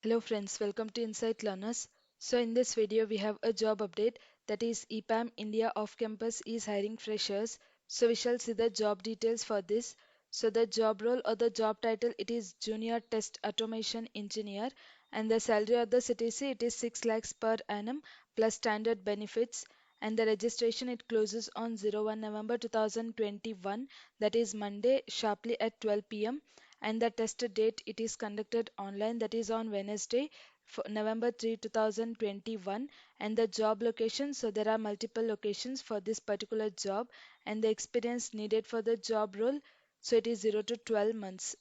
Hello friends, welcome to Insight Learners. So in this video we have a job update, that is EPAM India off campus is hiring freshers. So we shall see the job details for this. So the job role or the job title, it is Junior Test Automation Engineer, and the salary of the CTC, it is 6 lakhs per annum plus standard benefits, and the registration, it closes on 01 November 2021, that is Monday sharply at 12 p.m., and the test date, it is conducted online, that is on Wednesday for November 3 2021. And the job location, so there are multiple locations for this particular job, and the experience needed for the job role, so it is 0 to 12 months.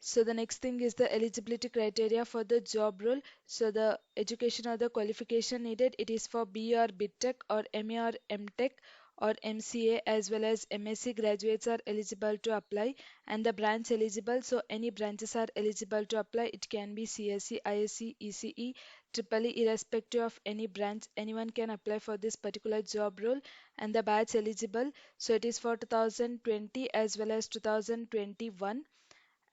So the next thing is the eligibility criteria for the job role. So the education or the qualification needed, it is for B or BTech or MA or MTech or MCA, as well as MSc graduates are eligible to apply, and the branch eligible, so any branches are eligible to apply. It can be CSE, ISC, ECE, triple E, irrespective of any branch, anyone can apply for this particular job role. And the batch eligible, so it is for 2020 as well as 2021.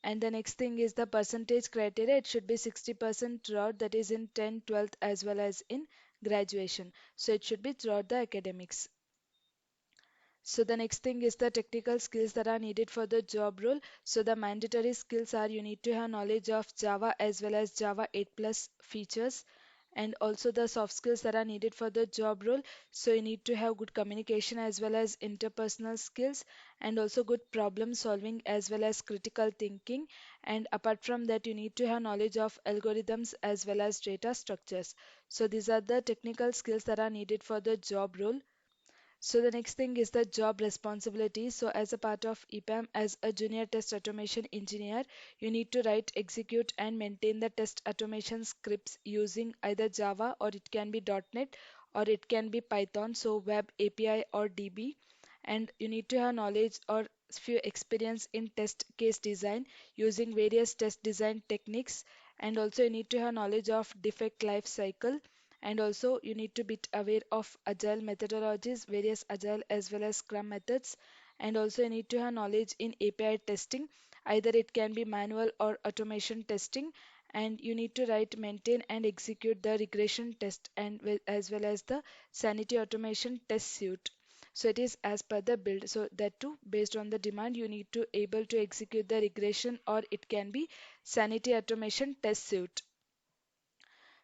And the next thing is the percentage criteria. It should be 60% throughout, that is in 10th, 12th as well as in graduation. So it should be throughout the academics. So the next thing is the technical skills that are needed for the job role. So the mandatory skills are you need to have knowledge of Java as well as Java 8 plus features, and also the soft skills that are needed for the job role. So you need to have good communication as well as interpersonal skills, and also good problem solving as well as critical thinking. And apart from that, you need to have knowledge of algorithms as well as data structures. So these are the technical skills that are needed for the job role. So the next thing is the job responsibility. So as a part of EPAM, as a junior test automation engineer, you need to write, execute and maintain the test automation scripts using either Java, or it can be .NET, or it can be Python, so web API or DB. And you need to have knowledge or few experience in test case design using various test design techniques, and also you need to have knowledge of defect life cycle, and also you need to be aware of agile methodologies, various agile as well as scrum methods, and also you need to have knowledge in API testing, either it can be manual or automation testing, and you need to write, maintain and execute the regression test, and as well as the sanity automation test suite. So it is as per the build, so that too based on the demand you need to able to execute the regression, or it can be sanity automation test suite.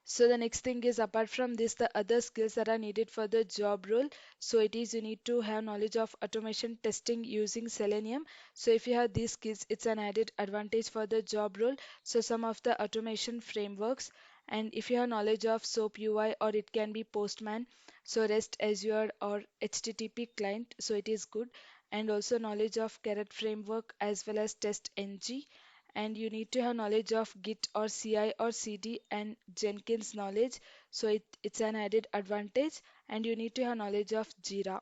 So the next thing is, apart from this, the other skills that are needed for the job role. So it is you need to have knowledge of automation testing using Selenium. So if you have these skills, it's an added advantage for the job role. So some of the automation frameworks, and if you have knowledge of SOAP UI, or it can be Postman, so REST Azure or HTTP client, so it is good. And also knowledge of Carrot framework as well as TestNG, and you need to have knowledge of Git or CI or CD and Jenkins knowledge. So it's an added advantage, and you need to have knowledge of Jira.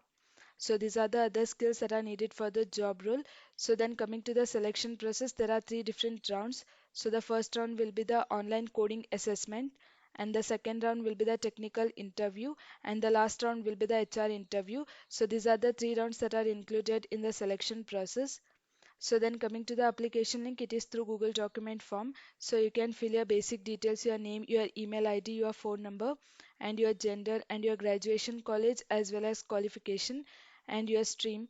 So these are the other skills that are needed for the job role. So then coming to the selection process, there are three different rounds. So the first round will be the online coding assessment, and the second round will be the technical interview, and the last round will be the HR interview. So these are the three rounds that are included in the selection process. So then coming to the application link, it is through Google document form. So you can fill your basic details, your name, your email ID, your phone number, and your gender, and your graduation college as well as qualification, and your stream,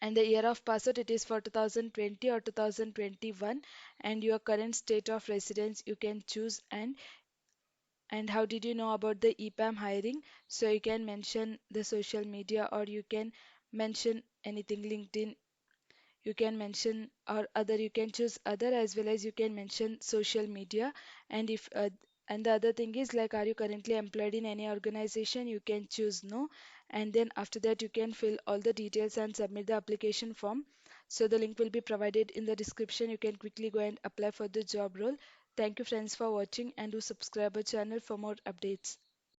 and the year of password, it is for 2020 or 2021, and your current state of residence you can choose. And how did you know about the EPAM hiring? So you can mention the social media, or you can mention anything, LinkedIn, you can mention, or other you can choose other, as well as you can mention social media. And if and the other thing is, like, are you currently employed in any organization, you can choose no. And then after that you can fill all the details and submit the application form. So the link will be provided in the description, you can quickly go and apply for the job role. Thank you friends for watching, and do subscribe our channel for more updates.